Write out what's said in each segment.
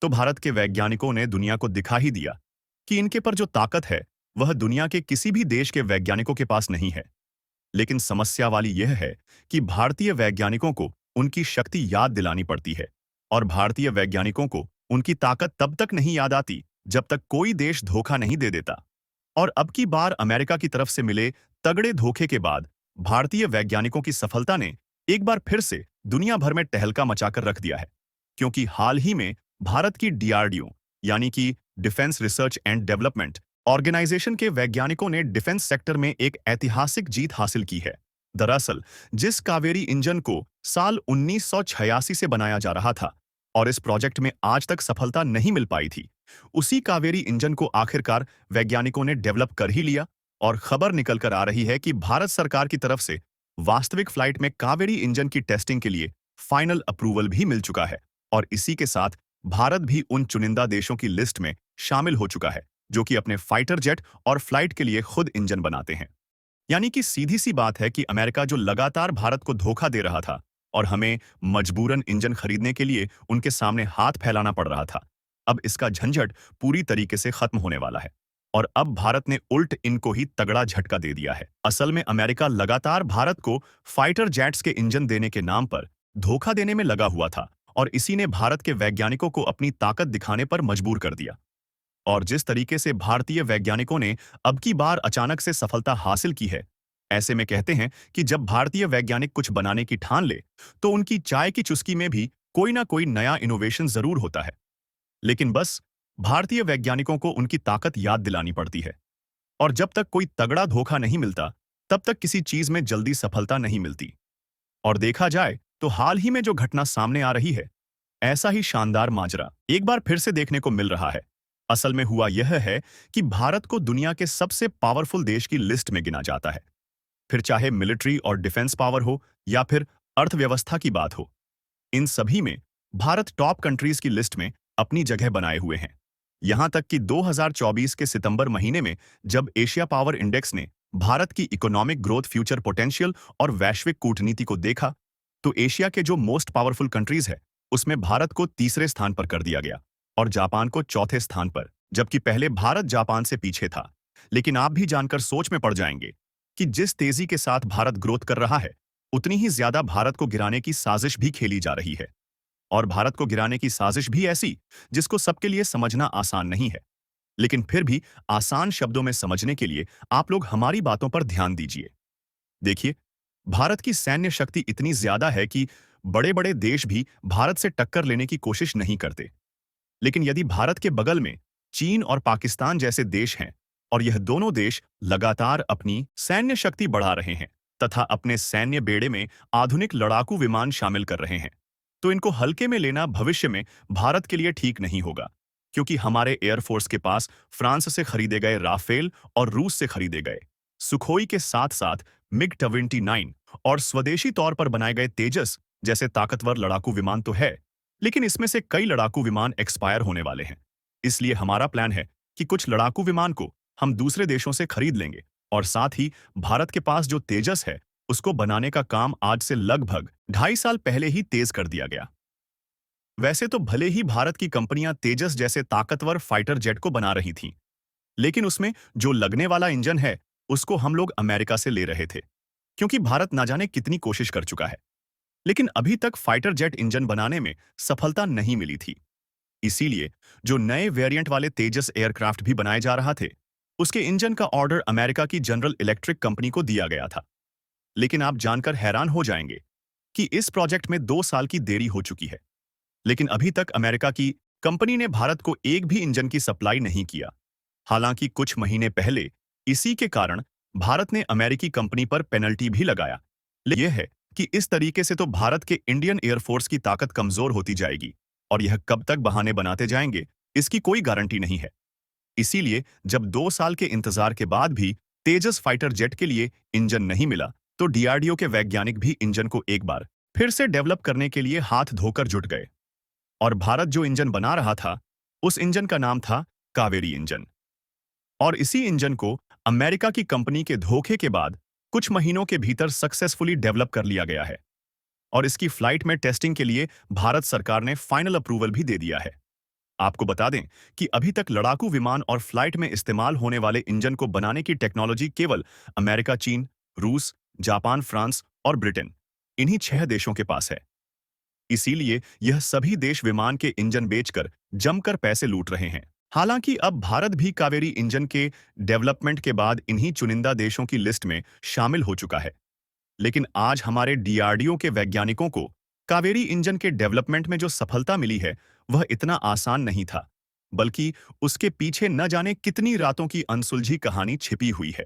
तो भारत के वैज्ञानिकों ने दुनिया को दिखा ही दिया कि इनके पर जो ताकत है वह दुनिया के किसी भी देश के वैज्ञानिकों के पास नहीं है। लेकिन समस्या वाली यह है कि भारतीय वैज्ञानिकों को उनकी शक्ति याद दिलानी पड़ती है, और भारतीय वैज्ञानिकों को उनकी ताकत तब तक नहीं याद आती जब तक कोई देश धोखा नहीं दे देता। और अब की बार अमेरिका की तरफ से मिले तगड़े धोखे के बाद भारतीय वैज्ञानिकों की सफलता ने एक बार फिर से दुनिया भर में तहलका मचाकर रख दिया है। क्योंकि हाल ही में भारत की डीआरडीओ यानी कि defence research and development organisation के वैज्ञानिकों ने डिफेंस सेक्टर में एक ऐतिहासिक जीत हासिल की है। दरअसल जिस कावेरी इंजन को साल 1986 से बनाया जा रहा था और इस प्रोजेक्ट में आज तक सफलता नहीं मिल पाई थी, उसी कावेरी इंजन को आखिरकार वैज्ञानिकों ने डेवलप कर ही लिया। और खबर निकल कर आ रही है कि भारत सरकार की तरफ से वास्तविक फ्लाइट में कावेरी इंजन की टेस्टिंग के लिए फाइनल अप्रूवल भी मिल चुका है। और इसी के साथ भारत भी उन चुनिंदा देशों की लिस्ट में शामिल हो चुका है जो कि अपने फाइटर जेट और फ्लाइट के लिए खुद इंजन बनाते हैं। यानी कि सीधी सी बात है कि अमेरिका जो लगातार भारत को धोखा दे रहा था और हमें मजबूरन इंजन खरीदने के लिए उनके सामने हाथ फैलाना पड़ रहा था, अब इसका झंझट पूरी तरीके से खत्म होने वाला है। और अब भारत ने उल्ट इनको ही तगड़ा झटका दे दिया है। असल में अमेरिका लगातार भारत को फाइटर जेट्स के इंजन देने के नाम पर धोखा देने में लगा हुआ था, और इसी ने भारत के वैज्ञानिकों को अपनी ताकत दिखाने पर मजबूर कर दिया। और जिस तरीके से भारतीय वैज्ञानिकों ने अब की बार अचानक से सफलता हासिल की है, ऐसे में कहते हैं कि जब भारतीय वैज्ञानिक कुछ बनाने की ठान ले तो उनकी चाय की चुस्की में भी कोई ना कोई नया इनोवेशन जरूर होता है। लेकिन बस भारतीय वैज्ञानिकों को उनकी ताकत याद दिलानी पड़ती है। और जब तक कोई तगड़ा धोखा नहीं मिलता तब तक किसी चीज में जल्दी सफलता नहीं मिलती। और देखा जाए तो हाल ही में जो घटना सामने आ रही है, ऐसा ही शानदार माजरा एक बार फिर से देखने को मिल रहा है। असल में हुआ यह है कि भारत को दुनिया के सबसे पावरफुल देश की लिस्ट में गिना जाता है, फिर चाहे मिलिट्री और डिफेंस पावर हो या फिर अर्थव्यवस्था की बात हो। इन सभी में भारत टॉप कंट्रीज की लिस्ट में अपनी जगह बनाए हुए हैं। यहां तक कि 2024 के सितंबर महीने में जब एशिया पावर इंडेक्स ने भारत की इकोनॉमिक ग्रोथ, फ्यूचर पोटेंशियल और वैश्विक कूटनीति को देखा, तो एशिया के जो मोस्ट पावरफुल कंट्रीज है उसमें भारत को तीसरे स्थान पर कर दिया गया और जापान को चौथे स्थान पर, जबकि पहले भारत जापान से पीछे था। लेकिन आप भी जानकर सोच में पड़ जाएंगे कि जिस तेजी के साथ भारत ग्रोथ कर रहा है, उतनी ही ज्यादा भारत को गिराने की साजिश भी खेली जा रही है। और भारत को गिराने की साजिश भी ऐसी जिसको सबके लिए समझना आसान नहीं है। लेकिन फिर भी आसान शब्दों में समझने के लिए आप लोग हमारी बातों पर ध्यान दीजिए। देखिए, भारत की सैन्य शक्ति इतनी ज्यादा है कि बड़े बड़े देश भी भारत से टक्कर लेने की कोशिश नहीं करते। लेकिन यदि भारत के बगल में चीन और पाकिस्तान जैसे देश हैं और यह दोनों देश लगातार अपनी सैन्य शक्ति बढ़ा रहे हैं तथा अपने सैन्य बेड़े में आधुनिक लड़ाकू विमान शामिल कर रहे हैं, तो इनको हल्के में लेना भविष्य में भारत के लिए ठीक नहीं होगा। क्योंकि हमारे एयरफोर्स के पास फ्रांस से खरीदे गए राफेल और रूस से खरीदे गए सुखोई के साथ साथ मिग-29 और स्वदेशी तौर पर बनाए गए तेजस जैसे ताकतवर लड़ाकू विमान तो है, लेकिन इसमें से कई लड़ाकू विमान एक्सपायर होने वाले हैं। इसलिए हमारा प्लान है कि कुछ लड़ाकू विमान को हम दूसरे देशों से खरीद लेंगे, और साथ ही भारत के पास जो तेजस है उसको बनाने का काम आज से लगभग 2.5 साल पहले ही तेज कर दिया गया। वैसे तो भले ही भारत की कंपनियां तेजस जैसे ताकतवर फाइटर जेट को बना रही थीं, लेकिन उसमें जो लगने वाला इंजन है उसको हम लोग अमेरिका से ले रहे थे, क्योंकि भारत ना जाने कितनी कोशिश कर चुका है, लेकिन अभी तक फाइटर जेट इंजन बनाने में सफलता नहीं मिली थी। इसीलिए जो नए वेरिएंट वाले तेजस एयरक्राफ्ट भी बनाए जा रहा थे, उसके इंजन का ऑर्डर अमेरिका की जनरल इलेक्ट्रिक कंपनी को दिया गया था। लेकिन आप जानकर हैरान हो जाएंगे कि इस प्रोजेक्ट में 2 साल की देरी हो चुकी है, लेकिन अभी तक अमेरिका की कंपनी ने भारत को एक भी इंजन की सप्लाई नहीं किया। हालांकि कुछ महीने पहले इसी के कारण भारत ने अमेरिकी कंपनी पर पेनल्टी भी लगाया। लेकिन यह है कि इस तरीके से तो भारत के इंडियन एयरफोर्स की ताकत कमजोर होती जाएगी, और यह कब तक बहाने बनाते जाएंगे इसकी कोई गारंटी नहीं है। इसीलिए जब 2 साल के इंतजार के बाद भी तेजस फाइटर जेट के लिए इंजन नहीं मिला, तो डीआरडीओ के वैज्ञानिक भी इंजन को एक बार फिर से डेवलप करने के लिए हाथ धोकर जुट गए। और भारत जो इंजन बना रहा था, उस इंजन का नाम था कावेरी इंजन। और इसी इंजन को अमेरिका की कंपनी के धोखे के बाद कुछ महीनों के भीतर सक्सेसफुली डेवलप कर लिया गया है, और इसकी फ्लाइट में टेस्टिंग के लिए भारत सरकार ने फाइनल अप्रूवल भी दे दिया है। आपको बता दें कि अभी तक लड़ाकू विमान और फ्लाइट में इस्तेमाल होने वाले इंजन को बनाने की टेक्नोलॉजी केवल अमेरिका, चीन, रूस, जापान, फ्रांस और ब्रिटेन, इन्हीं 6 देशों के पास है। इसीलिए यह सभी देश विमान के इंजन बेचकर जमकर पैसे लूट रहे हैं। हालांकि अब भारत भी कावेरी इंजन के डेवलपमेंट के बाद इन्हीं चुनिंदा देशों की लिस्ट में शामिल हो चुका है। लेकिन आज हमारे डीआरडीओ के वैज्ञानिकों को कावेरी इंजन के डेवलपमेंट में जो सफलता मिली है, वह इतना आसान नहीं था, बल्कि उसके पीछे न जाने कितनी रातों की अनसुलझी कहानी छिपी हुई है।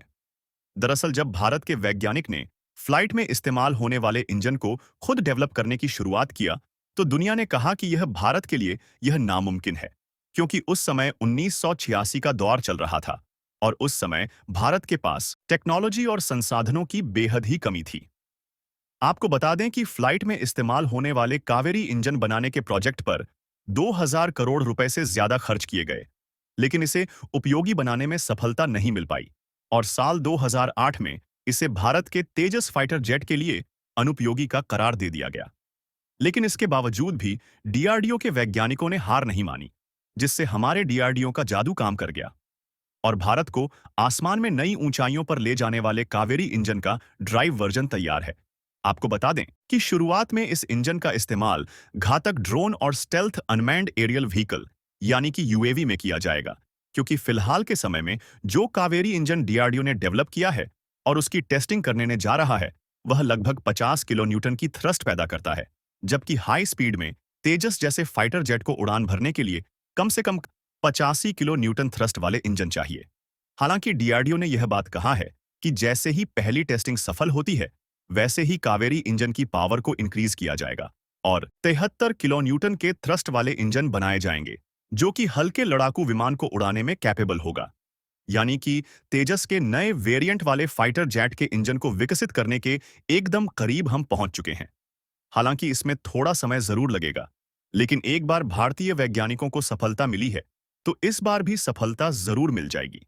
दरअसल जब भारत के वैज्ञानिक ने फ्लाइट में इस्तेमाल होने वाले इंजन को खुद डेवलप करने की शुरुआत किया, तो दुनिया ने कहा कि यह भारत के लिए यह नामुमकिन है, क्योंकि उस समय 1986 का दौर चल रहा था और उस समय भारत के पास टेक्नोलॉजी और संसाधनों की बेहद ही कमी थी। आपको बता दें कि फ्लाइट में इस्तेमाल होने वाले कावेरी इंजन बनाने के प्रोजेक्ट पर 2000 करोड़ रुपए से ज्यादा खर्च किए गए, लेकिन इसे उपयोगी बनाने में सफलता नहीं मिल पाई और साल 2008 में इसे भारत के तेजस फाइटर जेट के लिए अनुपयोगी का करार दे दिया गया। लेकिन इसके बावजूद भी डीआरडीओ के वैज्ञानिकों ने हार नहीं मानी, जिससे हमारे डीआरडीओ का जादू काम कर गया और भारत को आसमान में नई ऊंचाइयों पर ले जाने वाले कावेरी इंजन का ड्राइव वर्जन तैयार है। आपको बता दें कि शुरुआत में इस इंजन का इस्तेमाल घातक ड्रोन और स्टेल्थ अनमैन्ड एरियल व्हीकल यानी कि यूएवी में किया जाएगा, क्योंकि फिलहाल के समय में जो कावेरी इंजन डीआरडीओ ने डेवलप किया है और उसकी टेस्टिंग करने जा रहा है, वह लगभग 50 किलो न्यूटन की थ्रस्ट पैदा करता है, जबकि हाई स्पीड में तेजस जैसे फाइटर जेट को उड़ान भरने के लिए कम से कम 85 किलो न्यूटन थ्रस्ट वाले इंजन चाहिए। हालांकि डीआरडीओ ने यह बात कहा है कि जैसे ही पहली टेस्टिंग सफल होती है, वैसे ही कावेरी इंजन की पावर को इंक्रीज किया जाएगा और 73 किलो न्यूटन के थ्रस्ट वाले इंजन बनाए जाएंगे, जो कि हल्के लड़ाकू विमान को उड़ाने में कैपेबल होगा। यानी कि तेजस के नए वेरिएंट वाले फाइटर जेट के इंजन को विकसित करने के एकदम करीब हम पहुंच चुके हैं। हालांकि इसमें थोड़ा समय जरूर लगेगा, लेकिन एक बार भारतीय वैज्ञानिकों को सफलता मिली है, तो इस बार भी सफलता जरूर मिल जाएगी।